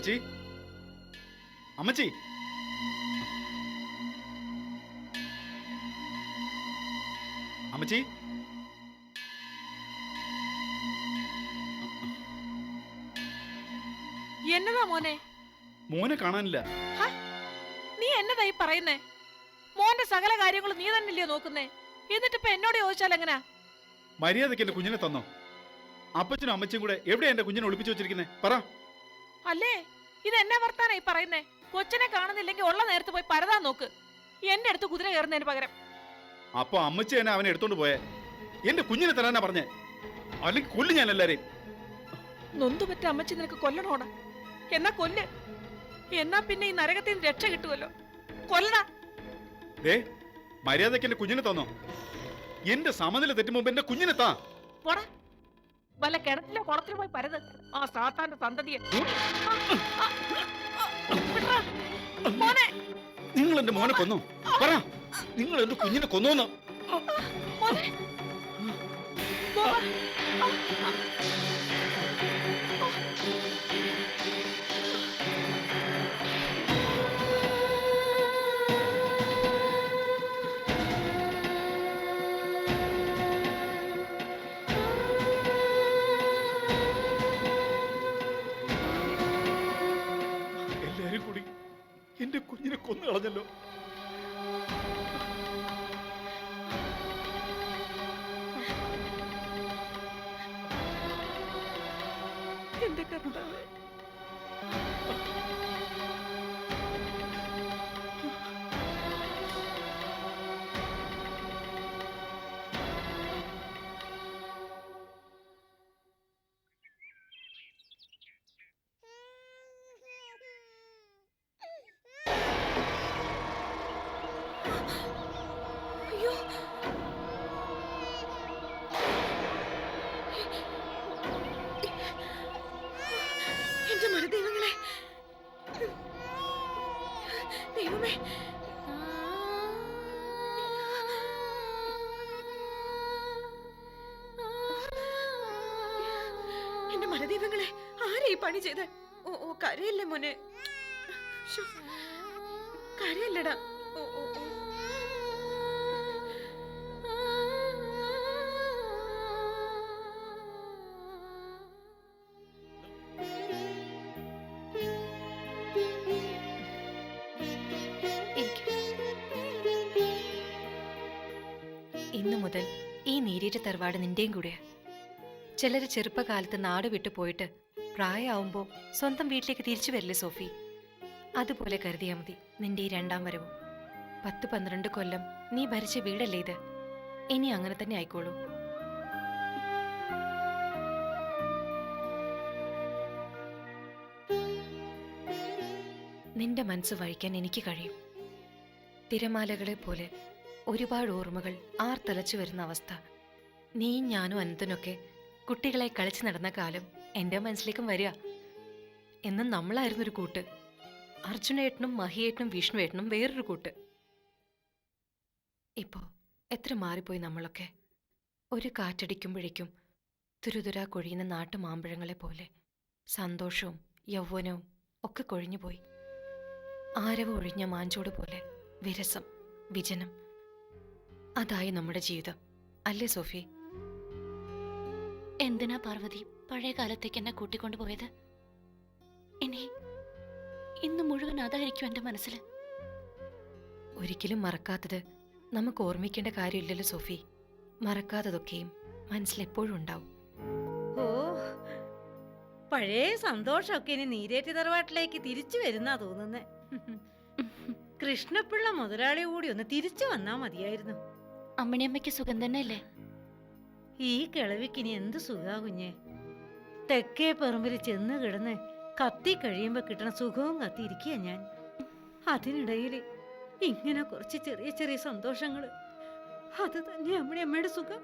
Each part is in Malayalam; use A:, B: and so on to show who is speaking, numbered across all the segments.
A: അമ്മച്ചി, അമ്മച്ചി, അമ്മച്ചി,
B: എന്നതാ മോനെ?
A: മോനെ കാണാനില്ല.
B: നീ എന്നതാ ഈ പറയുന്നേ? മോന്റെ സകല കാര്യങ്ങളും നീ തന്നെയല്ലയോ നോക്കുന്നേ? എന്നിട്ടിപ്പോ എന്നോട് ചോദിച്ചാൽ എങ്ങനാ?
A: മര്യാദക്ക് എന്റെ കുഞ്ഞിനെ തന്നോ? അപ്പച്ചനും അമ്മച്ചും കൂടെ എവിടെയാ എന്റെ കുഞ്ഞിനെ ഒളിപ്പിച്ചു വെച്ചിരിക്കുന്നേ? പറ.
B: അല്ലേ, ഇത് എന്നെ വർത്താനാ ഈ പറയുന്നേ? കൊച്ചിനെ കാണുന്നില്ലെങ്കിൽ ഉള്ള നേരത്ത് പോയി പരതാൻ നോക്ക്. എന്റെ അടുത്ത് കുതിര കയറുന്നതിന് പകരം.
A: അപ്പൊ അമ്മച്ചി തന്നെ അവനെ എടുത്തോണ്ട് പോയേ. എന്റെ കുഞ്ഞിനെ തരാനാ പറഞ്ഞേ, അല്ലെങ്കിൽ കൊല്ലു ഞാൻ എല്ലാരെയും.
B: നൊന്തുപറ്റ അമ്മച്ചി നിനക്ക് കൊല്ലണോടാ? എന്നാ കൊല്ല്. എന്നാ പിന്നെ ഈ നരകത്തിൽ നിന്ന് രക്ഷ കിട്ടുമല്ലോ. കൊല്ലടാ.
A: മര്യാദക്ക് എന്റെ കുഞ്ഞിനെ തന്നോ? എന്റെ സമനില തെറ്റും മുമ്പ് എന്റെ കുഞ്ഞിനെ താ.
B: പോടാ, വല്ല കിണറ്റിലോ കുളത്തിലോ പോയി പരത്. ആ സാത്താന്റെ സന്തതിയെ.
A: നിങ്ങൾ എന്റെ മോനെ കൊന്നോ? പറ, നിങ്ങൾ എന്റെ കുഞ്ഞിനെ കൊന്നോന്ന്. എല്ലാരും കൂടി എന്റെ കുഞ്ഞിനെ കൊന്നു കളഞ്ഞല്ലോ.
B: എന്റെ കർത്താവേ, എന്റെ മരുദൈവങ്ങളെ, ദൈവമേ, എന്റെ മരുദൈവങ്ങളെ, ആരാ ഈ പണി ചെയ്ത്? ഓ കരയല്ലേ മോനെ, കരയല്ലടാ.
C: ഇന്നു മുതൽ ഈ നീരേറ്റ തറവാട് നിന്റെയും കൂടെയാ. ചിലര് ചെറുപ്പകാലത്ത് നാട് വിട്ടു പോയിട്ട് പ്രായമാവുമ്പോ സ്വന്തം വീട്ടിലേക്ക് തിരിച്ചു വരില്ലേ സോഫി? അതുപോലെ കരുതിയാ മതി നിന്റെ ഈ രണ്ടാം വരവും. 10-12 കൊല്ലം നീ ഭരിച്ച വീടല്ലേ ഇത്? ഇനി അങ്ങനെ തന്നെ ആയിക്കോളൂ. നിന്റെ മനസ്സ് വഴിക്കാൻ എനിക്ക് കഴിയും. തിരമാലകളെ പോലെ ഒരുപാട് ഓർമ്മകൾ ആർത്തലച്ചു വരുന്ന അവസ്ഥ. നീയും ഞാനും അനന്തനൊക്കെ കുട്ടികളെ കളിച്ചു നടന്ന കാലം എൻ്റെ മനസ്സിലേക്കും വരിക. എന്നും നമ്മളായിരുന്നൊരു കൂട്ട്. അർജുനേട്ടനും മഹിയേട്ടനും വിഷ്ണുവേട്ടനും വേറൊരു കൂട്ട്. ഇപ്പോ എത്ര മാറിപ്പോയി നമ്മളൊക്കെ. ഒരു കാറ്റടിക്കുമ്പോഴേക്കും തുരുതുരാ കൊഴിയുന്ന നാട്ടുമാമ്പഴങ്ങളെ പോലെ സന്തോഷവും യൗവനവും ഒക്കെ കൊഴിഞ്ഞുപോയി. ആരവ ഒഴിഞ്ഞ മാഞ്ചോട് പോലെ വിരസം, വിജനം. അതായി നമ്മുടെ ജീവിതം അല്ലേ സോഫി?
D: എന്തിനാ പാർവതി പഴയ കാലത്തേക്ക് എന്നെ കൂട്ടിക്കൊണ്ടുപോയത്? ഇന്ന് മുഴുവൻ അതായിരിക്കും എന്റെ മനസ്സിൽ.
C: ഒരിക്കലും മറക്കാത്തത് നമുക്ക് ഓർമ്മിക്കേണ്ട കാര്യമില്ലല്ലോ സോഫി. മറക്കാത്തതൊക്കെയും മനസ്സിലെപ്പോഴും ഉണ്ടാവും.
E: ഓ, പഴയ സന്തോഷമൊക്കെ ഇനി നീരേറ്റ് തറവാട്ടിലേക്ക് തിരിച്ചു വരുന്നാ തോന്നുന്നേ. കൃഷ്ണപിള്ള മുതലാളി കൂടി ഒന്ന് തിരിച്ചു വന്നാ മതിയായിരുന്നു.
D: അമ്മണിയമ്മയ്ക്ക് സുഖം തന്നെയല്ലേ?
E: ഈ കിളവിക്കിനി എന്ത് സുഖാ കുഞ്ഞെ. തെക്കേ പറമ്പിൽ ചെന്ന് കിടന്ന് കത്തി കഴിയുമ്പോ കിട്ടണ സുഖവും കത്തിയിരിക്കുക ഞാൻ. അതിനിടയിൽ ഇങ്ങനെ കുറച്ച് ചെറിയ ചെറിയ സന്തോഷങ്ങള്, അത് തന്നെ അമ്മയുടെ സുഖം.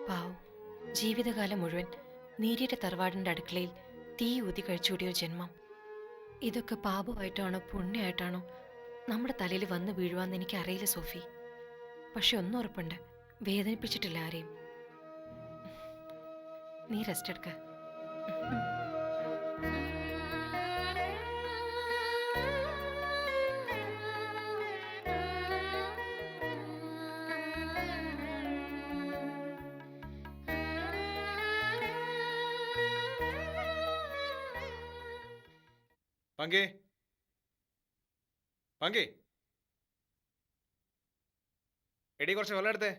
C: പാവം, ജീവിതകാലം മുഴുവൻ നീരിയുടെ തറവാടിന്റെ അടുക്കളയിൽ തീ ഊതി കഴിച്ചുകൂടിയ ജന്മം. ഇതൊക്കെ പാപമായിട്ടാണോ പുണ്യമായിട്ടാണോ നമ്മുടെ തലയിൽ വന്നു വീഴുവാന്ന് എനിക്കറിയില്ല സോഫി. പക്ഷെ ഒന്നുറപ്പുണ്ട്, വേദനിപ്പിച്ചിട്ടില്ല ആരെയും. നീ റെസ്റ്റ് എടുക്ക.
F: പങ്കേ, പങ്കേ, എടി കുറച്ച് വെള്ളം എടുത്തേ.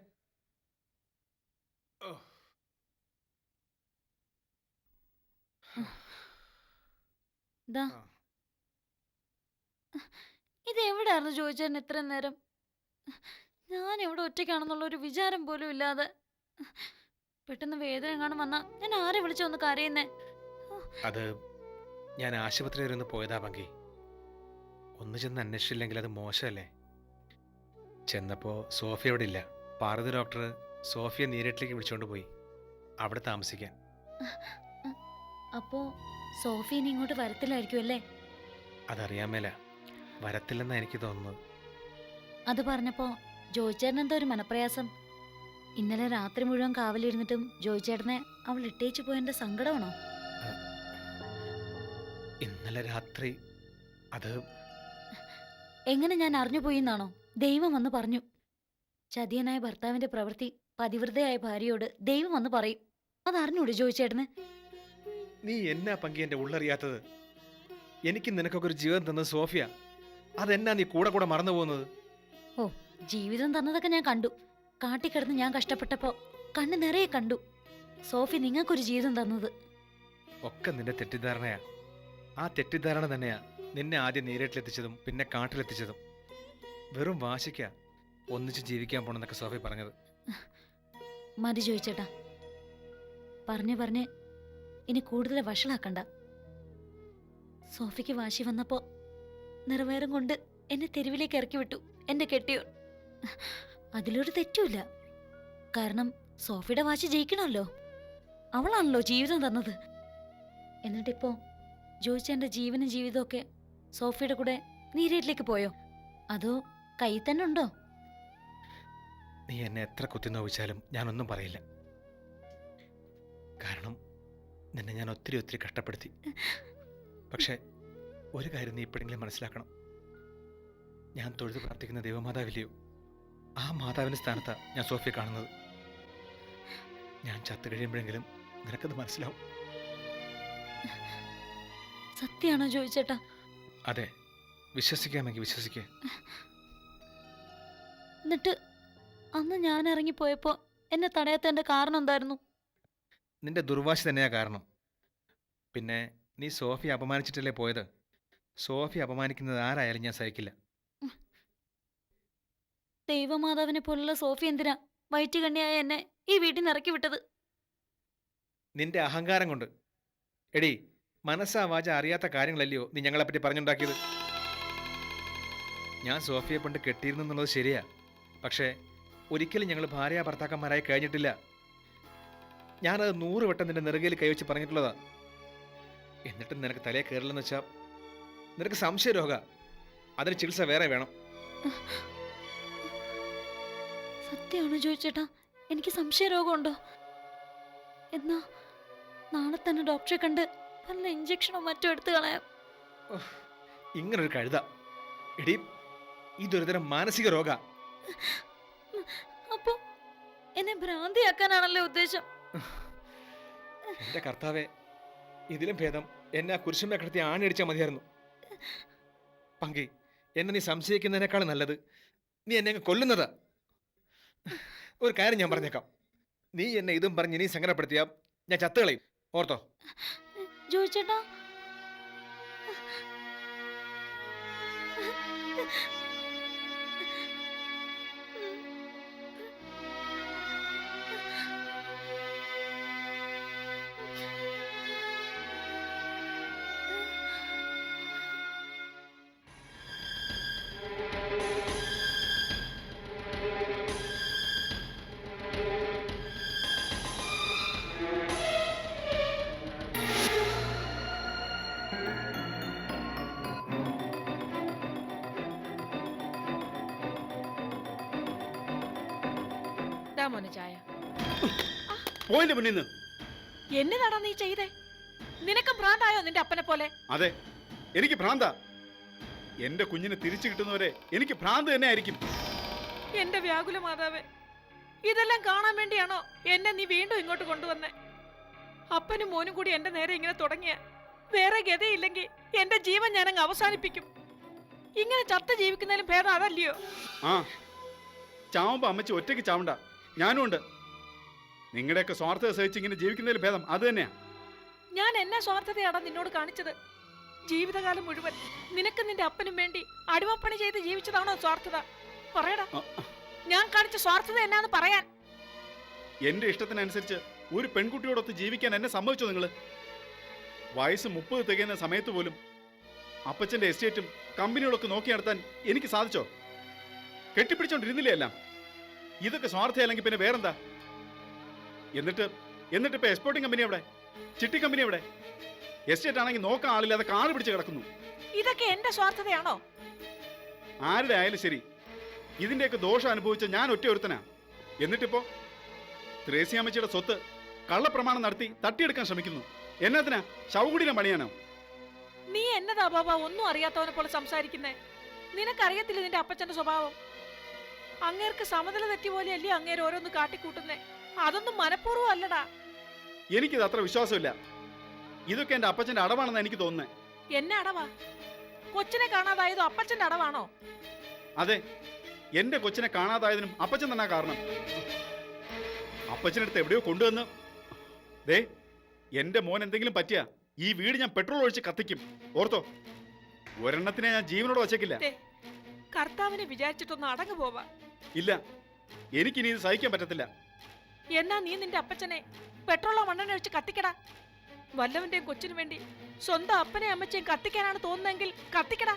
F: ഓ.
G: ദാ.
F: ആ.
G: ഇത് എവിടെയായിരുന്നു ചോദിച്ചേട്ടൻ ഇത്രയും നേരം? ഞാൻ എവിടെ ഒറ്റയ്ക്കാണെന്നുള്ള ഒരു വിചാരം പോലും ഇല്ലാതെ പെട്ടെന്ന് വേദന എങ്ങാനും വന്നാ ഞാൻ ആരെ വിളിച്ചു വന്ന് കരയുന്നേ?
F: അത് ഞാൻ ആശുപത്രി വരെ ഒന്ന് പോയതാ പങ്കി. ഒന്ന് ചെന്ന് അന്വേഷിച്ചില്ലെങ്കിൽ അത് മോശമല്ലേ? ചെന്നപ്പോൾ സോഫിയ അവിടെ ഇല്ല. പാർവതി ഡോക്ടർ സോഫിയ നീരട്ടിലേക്ക് വിളിച്ചുകൊണ്ട് പോയി, അവിടെ താമസിക്കാൻ.
G: അപ്പോ സോഫി ഇനി ഇങ്ങോട്ട് വരത്തില്ലായിരിക്കും അല്ലേ?
F: അതറിയാൻ മേല, വരത്തില്ലെന്നാണ് എനിക്ക് തോന്നുന്നത്.
G: അത് പറഞ്ഞപ്പോ ജോയിച്ചേട്ടൻ എന്താ ഒരു മനപ്രയാസം? ഇന്നലെ രാത്രി മുഴുവൻ കാവലിരുന്നിട്ടും ജോയിച്ചേട്ടനെ അവൾ ഇട്ടേച്ചു പോയതിന്റെ സങ്കടമാണോ?
F: ഇന്നലെ രാത്രി അത്
G: എങ്ങനെ ഞാൻ അറിഞ്ഞുപോയി എന്നാണോ? ദൈവം വന്ന് പറഞ്ഞു. ചതിയനായ ഭർത്താവിന്റെ പ്രവൃത്തി പതിവ്രതയായ ഭാര്യയോട് ദൈവം വന്ന് പറയും. അതറിഞ്ഞൂടെ ജോയിച്ചേട്ടന്?
F: നീ എന്നാ പങ്കി എൻ്റെ ഉള്ളറിയാത്തത്? എനിക്ക് നിനക്കൊക്കെ ഒരു ജീവിതം തന്നത് സോഫിയ. അതെന്നാ നീ കൂടെ കൂടെ മറന്നു പോകുന്നത്?
G: ഓ, ജീവിതം തന്നതൊക്കെ ഞാൻ കണ്ടു. കാട്ടിക്കിടന്ന് ഞാൻ കഷ്ടപ്പെട്ടപ്പോ കണ്ണ് നിറയെ കണ്ടു സോഫി നിങ്ങൾക്കൊരു ജീവിതം തന്നത്.
F: ഒക്കെ നിന്റെ തെറ്റിദ്ധാരണയാ. ആ തെറ്റിദ്ധാരണ തന്നെയാ നിന്നെ ആദ്യം നീരട്ടിലെത്തിച്ചതും പിന്നെ കാട്ടിലെത്തിച്ചതും. വെറും വാശിക്കാ ഒന്നിച്ച് ജീവിക്കാൻ പോണെന്നൊക്കെ സോഫി പറഞ്ഞത്.
G: മതി ചോദിച്ചേട്ടാ, പറഞ്ഞ് ഇനി കൂടുതൽ വഷളാക്കണ്ട. സോഫിക്ക് വാശി വന്നപ്പോ നിറവേറും കൊണ്ട് എന്നെ തെരുവിലേക്ക് ഇറക്കി വിട്ടു എന്റെ കെട്ടിയോൻ. അതിലൊരു തെറ്റുമില്ല. കാരണം സോഫിയുടെ വാശി ജയിക്കണമല്ലോ. അവളാണല്ലോ ജീവിതം തന്നത്. എന്നിട്ടിപ്പോ ജോയിച്ചെന്റെ ജീവനും ജീവിതമൊക്കെ സോഫിയുടെ കൂടെ നീരേറ്റിലേക്ക് പോയോ? അതോ കയ്യിൽ തന്നെ ഉണ്ടോ?
F: നീ എന്നെ എത്ര കുത്തി നോവിച്ചാലും ഞാനൊന്നും പറയില്ല. കാരണം നിന്നെ ഞാൻ ഒത്തിരി ഒത്തിരി കഷ്ടപ്പെടുത്തി. പക്ഷെ ഒരു കാര്യം നീ ഇപ്പോഴെങ്കിലും മനസ്സിലാക്കണം. ഞാൻ തൊഴുതു പ്രാർത്ഥിക്കുന്ന ദൈവമാതാവില്ലയോ, ആ മാതാവിൻ്റെ സ്ഥാനത്താണ് ഞാൻ സോഫിയെ കാണുന്നത്. ഞാൻ ചത്തു കഴിയുമ്പോഴെങ്കിലും നിനക്കത് മനസ്സിലാവും.
G: സത്യാണോ ചോദിച്ചേട്ടാ?
F: അതെ, വിശ്വസിക്കാമെങ്കിൽ വിശ്വസിക്കേ.
G: എന്നിട്ട് അന്ന് ഞാൻ ഇറങ്ങിപ്പോയപ്പോ എന്നെ തടയാത്തതിന്റെ കാരണം എന്തായിരുന്നു?
F: നിന്റെ ദുർവാശി തന്നെയാ കാരണം. പിന്നെ നീ സോഫിയെ അപമാനിച്ചിട്ടല്ലേ പോയത്. സോഫി അപമാനിക്കുന്നത് ആരായാലും ഞാൻ സഹിക്കില്ല.
G: ദൈവമാതാവിനെ പോലുള്ള സോഫി എന്തിനാ വയറ്റുകണ്ണിയായ എന്നെ ഈ വീട്ടിൽ നിന്ന് ഇറക്കി വിട്ടത്?
F: നിന്റെ അഹങ്കാരം കൊണ്ട്. എടി, മനസ്സാ വാച അറിയാത്ത കാര്യങ്ങളല്ലയോ നീ ഞങ്ങളെപ്പറ്റി പറഞ്ഞുണ്ടാക്കിയത്. ഞാൻ സോഫിയെ പണ്ട് കെട്ടിയിരുന്നു എന്നുള്ളത് ശരിയാ. പക്ഷേ ഒരിക്കലും ഞങ്ങൾ ഭാര്യ ഭർത്താക്കന്മാരായി കഴിഞ്ഞിട്ടില്ല. ഞാനത് 100 വട്ടം നിന്റെ നെറുകയിൽ കൈവച്ച് പറഞ്ഞിട്ടുള്ളതാ. എന്നിട്ടും നിനക്ക് തലയെ കയറില്ലെന്ന് വെച്ചാൽ നിനക്ക് സംശയരോഗ. അതിന് ചികിത്സ വേറെ വേണം.
G: സത്യമാണോ ചോദിച്ചേട്ടാ? എനിക്ക് സംശയരോഗമുണ്ടോ? എന്നാ നാളെ തന്നെ ഡോക്ടറെ കണ്ട് വല്ല ഇഞ്ചക്ഷനോ മറ്റോ എടുത്തു കളയാം.
F: ഇങ്ങനൊരു കഴുത. എടി, ഇതൊരുതരം മാനസിക രോഗ.
G: അപ്പൊ എന്നെ ഭ്രാന്തിയാക്കാനാണല്ലോ ഉദ്ദേശം?
F: എന്റെ കർത്താവെ, ഇതിലും ഭേദം എന്നെ ആ കുരിശുമേ കിടത്തി ആണിയടിച്ചാൽ മതിയായിരുന്നു. പങ്കി, എന്നെ നീ സംശയിക്കുന്നതിനേക്കാൾ നല്ലത് നീ എന്നെ അങ്ങ് കൊല്ലുന്നതാ. ഒരു കാര്യം ഞാൻ പറഞ്ഞേക്കാം, നീ എന്നെ ഇതും പറഞ്ഞ് ഇനി സങ്കടപ്പെടുത്തിയാ ഞാൻ ചത്തുകളയും. ഓർത്തോ?
G: ചോദിച്ചേട്ടാ,
B: ദാ മോനെ ചായ.
A: പോയിന്റ് മുന്നിൽ നിന്ന്
B: എന്നതാടാ നീ ചെയ്തേ? നിനക്ക് ഭ്രാന്തായോ നിന്റെ അപ്പനെ പോലെ?
A: അതെ, എനിക്ക് ഭ്രാന്ത. എന്റെ കുഞ്ഞിനെ തിരിച്ചു കിട്ടുന്നവരെ എനിക്ക് ഭ്രാന്ത് തന്നെ ആയിരിക്കും.
B: എന്റെ വ്യാകുല മാതാവേ, ഇതെല്ലാം കാണാൻ വേണ്ടിയാണോ എന്നെ നീ വീണ്ടും ഇങ്ങോട്ട് കൊണ്ടുവന്നേ? അപ്പനും മോനും കൂടി എന്റെ നേരെ ഇങ്ങനെ തുടങ്ങിയ വേറെ ഗതയില്ലെങ്കിൽ എന്റെ ജീവൻ ഞാനങ്ങ് അവസാനിപ്പിക്കും. ഇങ്ങനെ ചത്ത ജീവിക്കുന്നതിലും ഭേദം അതല്ലയോ?
A: ആ, ചാവുമ്പോ അമ്മച്ചി ഒറ്റയ്ക്ക് ചാവണ്ട, ഞാനും ഉണ്ട്. നിങ്ങളുടെയൊക്കെ സ്വാർത്ഥത സഹിച്ച് ഇങ്ങനെ ജീവിക്കുന്നതിൽ ഭേദം അത് തന്നെയാ.
B: ഞാൻ എന്നെ സ്വാർത്ഥതയാടാ നിന്നോട് കാണിച്ചത്? ജീവിതകാലം മുഴുവൻ നിനക്ക് നിന്റെ അപ്പനും വേണ്ടി അടിമപ്പണി ചെയ്ത് ജീവിച്ചതാണോ സ്വാർത്ഥത? പറയടാ, ഞാൻ കാണിച്ച സ്വാർത്ഥത എന്നാന്ന് പറയാൻ.
A: എന്റെ ഇഷ്ടത്തിനനുസരിച്ച് ഒരു പെൺകുട്ടിയോടൊത്ത് ജീവിക്കാൻ എന്നെ സമ്മതിച്ചോ നിങ്ങള്? വയസ്സ് 30 തികയുന്ന സമയത്ത് പോലും അപ്പച്ചന്റെ എസ്റ്റേറ്റും കമ്പനികളൊക്കെ നോക്കി നടത്താൻ എനിക്ക് സാധിച്ചോ? കെട്ടിപ്പിടിച്ചോണ്ടിരുന്നില്ലേ എല്ലാം? ഇതൊക്കെ സ്വാർത്ഥയല്ലെങ്കിൽ പിന്നെ വേറെന്താ? എന്നിട്ട് ഇപ്പൊ എക്സ്പോർട്ടിംഗ് കമ്പനി എവിടെ? ചിട്ടി കമ്പനി എവിടെ? എസ്റ്റേറ്റ് ആണെങ്കിൽ നോക്കാൻ ആളില്ലാതെ കാറ് പിടിച്ച് കിടക്കുന്നു.
B: ഇതൊക്കെ എന്റെ സ്വാർത്ഥതയാണോ?
A: ആരുടെ ആയാലും ശരി, ഇതിന്റെയൊക്കെ ദോഷം അനുഭവിച്ച ഞാൻ ഒറ്റ ഒരുത്തനാ. എന്നിട്ടിപ്പോ ത്രേസ്യാമ്മച്ചിയുടെ സ്വത്ത് കള്ളപ്രമാണം നടത്തി തട്ടിയെടുക്കാൻ ശ്രമിക്കുന്നു. എന്നതിനാ? ശവകുടീരം പണിയാനോ?
B: നീ എന്നതാ ബാബാ ഒന്നും അറിയാത്തവനെ പോലെ സംസാരിക്കുന്നേ? നിനക്കറിയത്തില്ല നിന്റെ അപ്പച്ചന്റെ സ്വഭാവം. അങ്ങേർക്ക് സമതല തെറ്റി പോലെയല്ലേ അങ്ങേര് ഓരോന്ന് കാട്ടിക്കൂട്ടുന്നേ? അതൊന്നും മനഃപൂർവ്വം അല്ലടാ.
A: എനിക്കിത് അത്ര വിശ്വാസമില്ല. ഇതൊക്കെ എന്റെ അപ്പച്ചന്റെ അടവാണെന്ന് എനിക്ക് തോന്നുന്നേ.
B: എന്നെ അടവാ? കൊച്ചിനെ കാണാതായതോ അപ്പച്ചന്റെ അടവാണോ?
A: അതെ, എന്റെ കൊച്ചിനെ കാണാതായതിനും അപ്പച്ചൻ തന്നെ കാരണം. അപ്പച്ചനടുത്ത് എവിടെയോ കൊണ്ടുവന്ന് ദേ, എന്റെ മോൻ എന്തെങ്കിലും പറ്റിയ ഈ വീട് ഞാൻ പെട്രോൾ ഒഴിച്ച് കത്തിക്കും. ഓർത്തോ, ഒരെണ്ണത്തിനെ ഞാൻ ജീവനോട് വച്ചേക്കില്ല.
B: കർത്താവിനെ വിചാരിച്ചിട്ടൊന്ന് അടങ്ങു പോവാ.
A: ഇല്ല, എനിക്കിനി ഇത് സഹിക്കാൻ പറ്റത്തില്ല.
B: എന്നാ നീ നിന്റെ അപ്പച്ചനെ പെട്രോളോ മണ്ണെണ്ണ ഒഴിച്ച് കത്തിക്കടാ. വല്ലവന്റെയും കൊച്ചിനു വേണ്ടി സ്വന്തം അപ്പനെ അമ്മച്ചയും കത്തിക്കാനാണ് തോന്നുന്നതെങ്കിൽ കത്തിക്കടാ.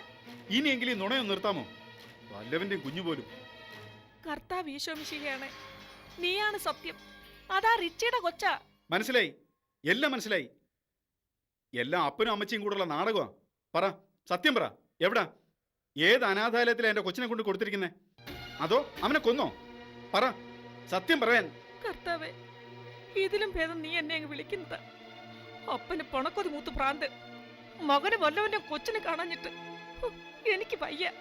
A: ഇനിയെങ്കിലും ഈ നുണയൊന്ന് നിർത്താമോ? വല്ലവന്റെയും കുഞ്ഞു പോലും.
B: കർത്താവ് ഈശോമിശിഹയാണ്, നീയാണ് സത്യം. അതാ റിച്ചിയുടെ കൊച്ചാ.
A: മനസ്സിലായി, എല്ലാം മനസ്സിലായി. എല്ലാം അപ്പനും അമ്മച്ചിയും കൂടെയുള്ള നാടകമാ. പറ, സത്യം പറ, എവിടാ? ഏത് അനാഥാലയത്തിലാ എന്റെ കൊച്ചിനെ കൊണ്ട് കൊടുത്തിരിക്കുന്നേ? അതോ അവനെ കൊന്നോ? പറ, സത്യം പറയാൻ.
B: കർത്താവേ, ഇതിലും ഭേദം നീ എന്നെ അങ്ങ് വിളിക്കുന്നത്. അപ്പന് പണക്കൊതി മൂത്ത് ഭ്രാന്ത്, മകന് വല്ലവന്റെ കൊച്ചിനെ കാണാഞ്ഞിട്ട് എനിക്ക് വയ്യ.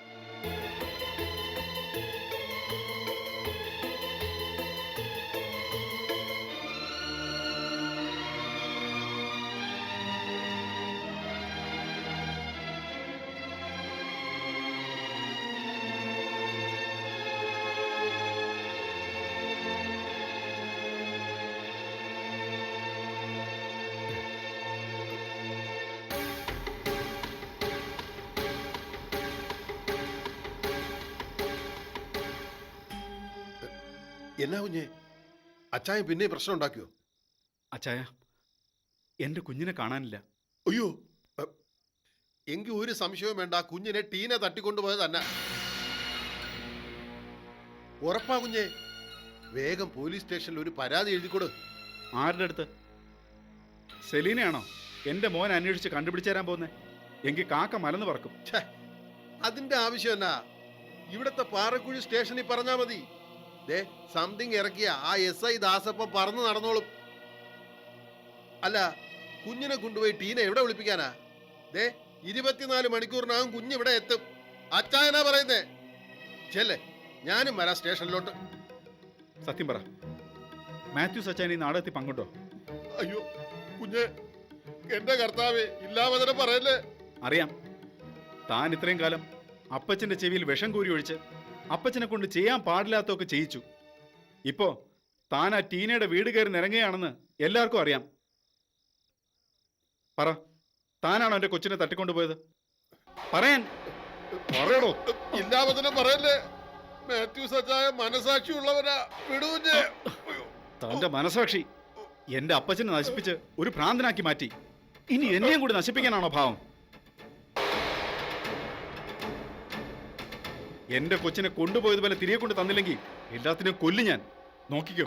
H: എന്നാ കുഞ്ഞെ, അച്ചായൻ പിന്നെ പ്രശ്നം ഉണ്ടാക്കിയോ?
A: അച്ചായ, എന്റെ കുഞ്ഞിനെ കാണാനില്ല.
H: അയ്യോ, എങ്കിൽ ഒരു സംശയവും വേണ്ട, കുഞ്ഞിനെ ടീനെ തട്ടിക്കൊണ്ടുപോയത് തന്നെ. ഉറപ്പാ കുഞ്ഞെ? വേഗം പോലീസ് സ്റ്റേഷനിൽ ഒരു പരാതി എഴുതിക്കൊടു.
A: ആരുടെ അടുത്ത്? സെലീനയാണോ എന്റെ മോൻ അന്വേഷിച്ച് കണ്ടുപിടിച്ചു തരാൻ പോകുന്നേ? എങ്കിൽ കാക്ക മലന്ന് പറക്കും.
H: അതിന്റെ ആവശ്യം എന്നാ? ഇവിടത്തെ പാറക്കുഴി സ്റ്റേഷനിൽ പറഞ്ഞാ മതി. ദേ, സംതിങ് ഇറക്കിയ ആ SI ദാസപ്പം പറന്ന് നടന്നോളും. അല്ല, കുഞ്ഞിനെ കൊണ്ടുപോയി ടീനെ എവിടെ വിളിപ്പിക്കാനാ? ദേ, 24 മണിക്കൂറിനകം കുഞ്ഞിവിടെ എത്തും. അച്ചായനാ പറയുന്നേ. ചെല്ലേ, ഞാനും വരാം സ്റ്റേഷനിലോട്ട്.
A: സത്യം പറ, മാത്യൂസ് അച്ചായൻ ഈ നാടകത്തിൽ പങ്കുണ്ടോ?
H: അയ്യോ കുഞ്ഞെ, എന്റെ കർത്താവേ, ഇല്ലാവചനം പറയല്ലേ.
A: അറിയാം, താൻ ഇത്രയും കാലം അപ്പച്ചന്റെ ചെവിയിൽ വിഷം കൂരി ഒഴിച്ച് അപ്പച്ചനെ കൊണ്ട് ചെയ്യാൻ പാടില്ലാത്തൊക്കെ ചെയ്യിച്ചു. ഇപ്പോ താൻ ആ ടീനയുടെ വീട് കയറി നിറങ്ങുകയാണെന്ന് എല്ലാവർക്കും അറിയാം. പറ, താനാണോ എന്റെ കൊച്ചിനെ തട്ടിക്കൊണ്ടുപോയത്? പറയാൻ പറയടോ.
H: ഇല്ലാവചനം പറയല്ലേ. മാത്യൂസ് അച്ചായ മനസാക്ഷിയുള്ളവനാ. വിടൂഞ്ഞേ.
A: തന്റെ മനസാക്ഷി എന്റെ അപ്പച്ചനെ നശിപ്പിച്ച് ഒരു ഭ്രാന്തനാക്കി മാറ്റി. ഇനി എന്നെയും കൂടി നശിപ്പിക്കാനാണോ ഭാവം? എന്റെ കൊച്ചിനെ കൊണ്ടുപോയതുപോലെ തിരികെ കൊണ്ട് തന്നില്ലെങ്കിൽ എല്ലാത്തിനും കൊല്ലും ഞാൻ. നോക്കിക്കോ.